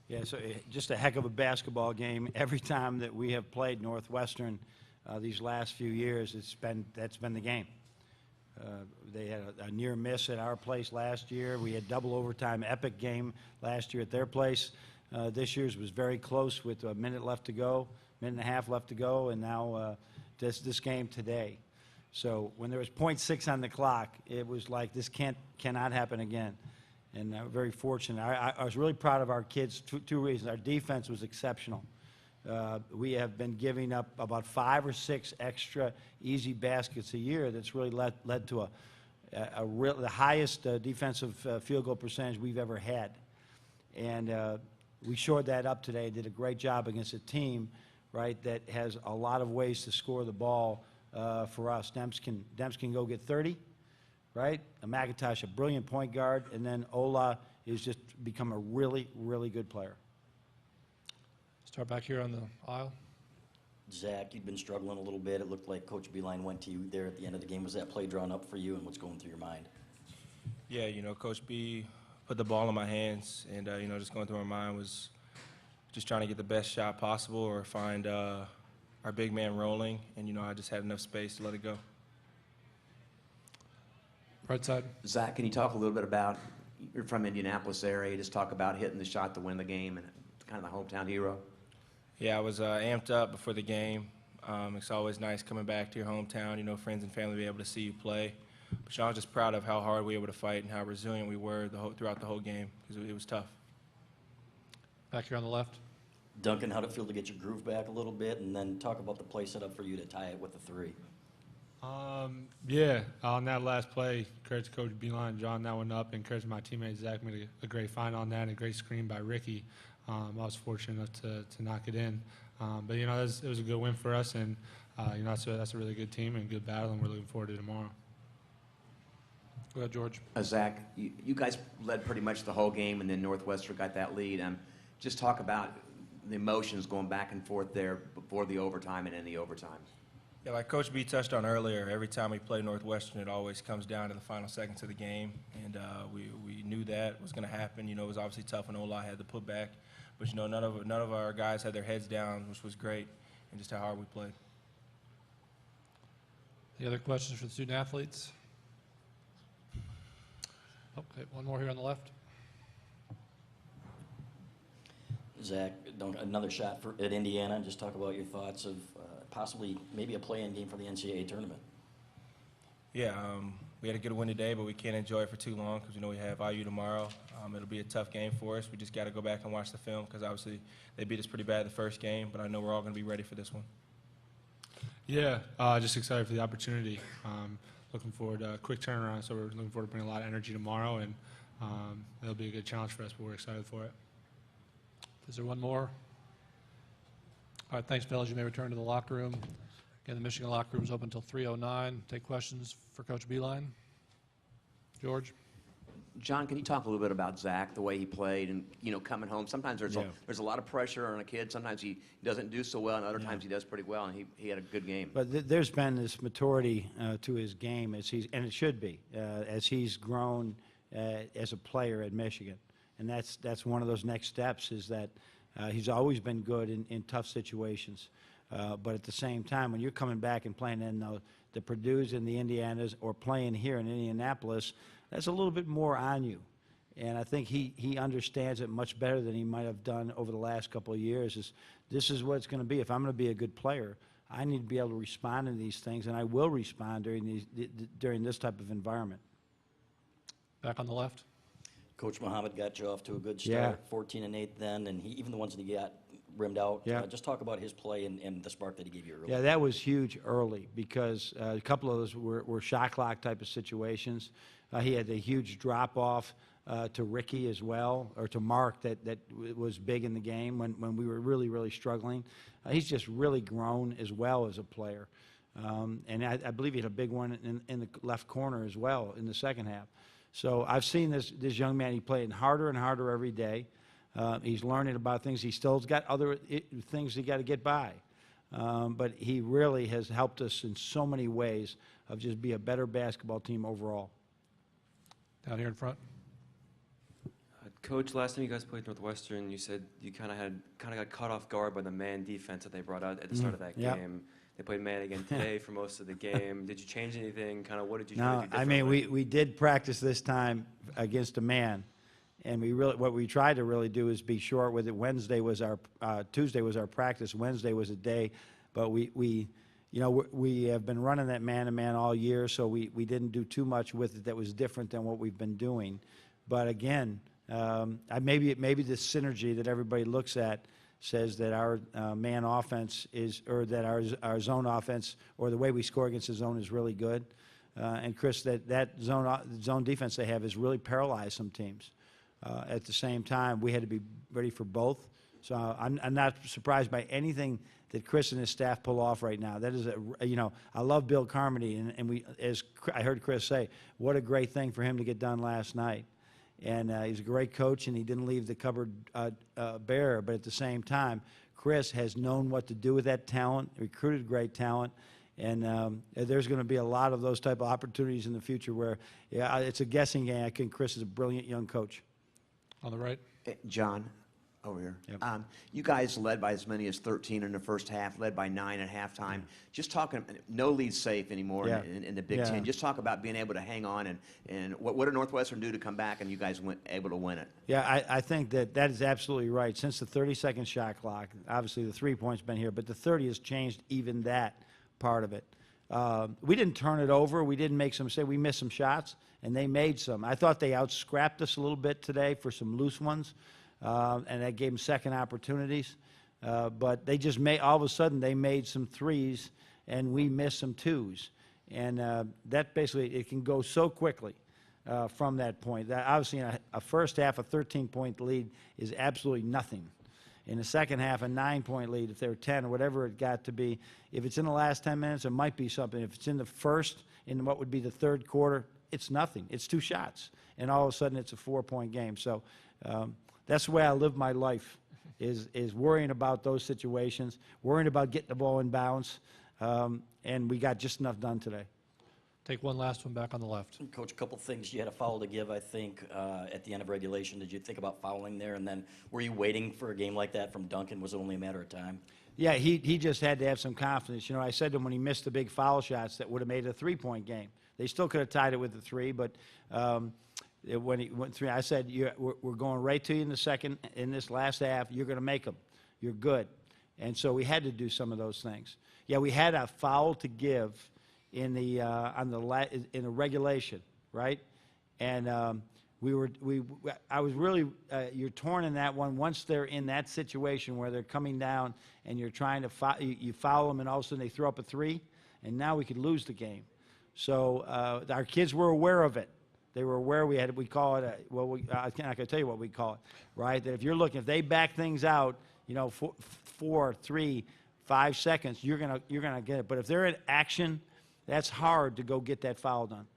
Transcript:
Yeah, so just a heck of a basketball game. Every time that we have played Northwestern these last few years, that's been the game. They had a near miss at our place last year. We had double overtime epic game last year at their place. This year's was very close with a minute left to go, minute and a half left to go, and now this game today. So when there was .6 on the clock, it was like this cannot happen again. And very fortunate. I was really proud of our kids. Two reasons. Our defense was exceptional. We have been giving up about 5 or 6 extra easy baskets a year. That's really led to the highest defensive field goal percentage we've ever had. And we shored that up today. Did a great job against a team, right, that has a lot of ways to score the ball for us. Demps can go get 30. Right? McIntosh, a brilliant point guard, and then Ola is just become a really, really good player. Start back here on the aisle. Zach, you'd been struggling a little bit. It looked like Coach Beeline went to you there at the end of the game. Was that play drawn up for you, and what's going through your mind? Yeah, you know, Coach B put the ball in my hands, and, you know, just going through my mind was just trying to get the best shot possible or find our big man rolling, and, you know, I just had enough space to let it go. Right side. Zach, can you talk a little bit about, you're from Indianapolis area, just talk about hitting the shot to win the game and kind of the hometown hero? Yeah, I was amped up before the game. It's always nice coming back to your hometown, you know, friends and family be able to see you play. But I was just proud of how hard we were able to fight and how resilient we were throughout the whole game because it was tough. Back here on the left. Duncan, how'd it feel to get your groove back a little bit, and then talk about the play set up for you to tie it with the 3? Yeah, on that last play, credit to Coach Beeline and John that one up, and credit to my teammate Zach made a great find on that and a great screen by Ricky. I was fortunate enough to knock it in. But, you know, it was a good win for us, and, you know, that's a really good team and good battle, and we're looking forward to tomorrow. Go ahead, George. Zach, you guys led pretty much the whole game, and then Northwestern got that lead. Just talk about the emotions going back and forth there before the overtime and in the overtime. Yeah, like Coach B touched on earlier, every time we play Northwestern, it always comes down to the final seconds of the game, and we knew that was going to happen. You know, it was obviously tough when Ola had to put back, but you know, none of our guys had their heads down, which was great, and just how hard we played. Any other questions for the student athletes? Okay, one more here on the left. Zach, another shot at Indiana. Just talk about your thoughts of possibly maybe a play-in game for the NCAA tournament. Yeah, we had a good win today, but we can't enjoy it for too long because, you know, we have IU tomorrow. It'll be a tough game for us. We just got to go back and watch the film because obviously they beat us pretty bad the first game, but I know we're all going to be ready for this one. Yeah, just excited for the opportunity. Looking forward to a quick turnaround, so we're looking forward to bringing a lot of energy tomorrow, and it'll be a good challenge for us, but we're excited for it. Is there one more? All right, thanks, fellas. You may return to the locker room. Again, the Michigan locker room is open until 3:09. Take questions for Coach Beeline. George? John, can you talk a little bit about Zach, the way he played, and, you know, coming home? Sometimes there's a lot of pressure on a kid. Sometimes he doesn't do so well, and other times he does pretty well, and he had a good game. But there's been this maturity to his game, and it should be, as he's grown as a player at Michigan. And that's one of those next steps is that he's always been good in tough situations. But at the same time, when you're coming back and playing in the Purdue's and the Indianas or playing here in Indianapolis, that's a little bit more on you. And I think he understands it much better than he might have done over the last couple of years. This is what it's going to be. If I'm going to be a good player, I need to be able to respond to these things, and I will respond during this type of environment. Back on the left. Coach Muhammad got you off to a good start, 14-8 then, and even the ones that he got rimmed out. Yeah. Just talk about his play and the spark that he gave you early. Yeah, that was huge early because a couple of those were shot clock type of situations. He had a huge drop-off to Ricky as well, or to Mark that was big in the game when we were really, really struggling. He's just really grown as well as a player. And I believe he had a big one in the left corner as well in the second half. So I've seen this young man, he's playing harder and harder every day. He's learning about things. He still's got other things he got to get by. But he really has helped us in so many ways of just be a better basketball team overall. Down here in front. Coach, last time you guys played Northwestern, you said you kind of got caught off guard by the man defense that they brought out at the start of that Yep. game. They played man again today for most of the game. Did you change anything? Kind of what did you try No, to do I differently? mean, we did practice this time against a man, and what we tried to really do is be short with it. Tuesday was our practice, Wednesday was a day, but we have been running that man-to-man all year, so we didn't do too much with it that was different than what we've been doing. But again, maybe the synergy that everybody looks at says that our man offense or that our zone offense, or the way we score against the zone, is really good. And Chris, that zone defense they have has really paralyzed some teams. At the same time, we had to be ready for both. So I'm not surprised by anything that Chris and his staff pull off right now. That is I love Bill Carmody, and as I heard Chris say, what a great thing for him to get done last night. And he's a great coach, and he didn't leave the cupboard bare. But at the same time, Chris has known what to do with that talent, recruited great talent, and there's going to be a lot of those type of opportunities in the future where it's a guessing game. I think Chris is a brilliant young coach. On the right. John, over here. Yep. You guys led by as many as 13 in the first half, led by 9 at halftime. Just talking, no lead safe anymore Yeah. in the Big Yeah. Ten. Just talk about being able to hang on and what did Northwestern do to come back and you guys went able to win it? Yeah, I think that is absolutely right. Since the 30-second shot clock, obviously the 3-point's been here, but the 30 has changed even that part of it. We didn't turn it over. We didn't make some mistakes. We missed some shots, and they made some. I thought they out-scrapped us a little bit today for some loose ones, and that gave them second opportunities. But they just all of a sudden, they made some threes, and we missed some twos. And that basically, it can go so quickly from that point. That obviously, in a first half, a 13-point lead is absolutely nothing. In the second half, a 9-point lead, if they were 10 or whatever it got to be, if it's in the last 10 minutes, it might be something. If it's in the first, in what would be the third quarter, it's nothing. It's 2 shots. And all of a sudden, it's a 4-point game. So that's the way I live my life, is worrying about those situations, worrying about getting the ball in bounds, and we got just enough done today. Take one last one back on the left. Coach, a couple things. You had a foul to give, I think, at the end of regulation. Did you think about fouling there? And then were you waiting for a game like that from Duncan? Was it only a matter of time? Yeah, he just had to have some confidence. I said to him when he missed the big foul shots that would have made it a 3-point game. They still could have tied it with the 3, but when he went 3, I said, we're going right to you in this last half. You're going to make them. You're good. And so we had to do some of those things. Yeah, we had a foul to give in the regulation, right? And I was really you're torn in that one. Once they're in that situation where they're coming down and you're trying to you foul them, and all of a sudden they throw up a 3, and now we could lose the game. So our kids were aware of it. They were aware we call it I can tell you what we call it, right? That if they back things out, 4, 3, 5 seconds, you're gonna get it. But if they're in action, that's hard to go get that foul done.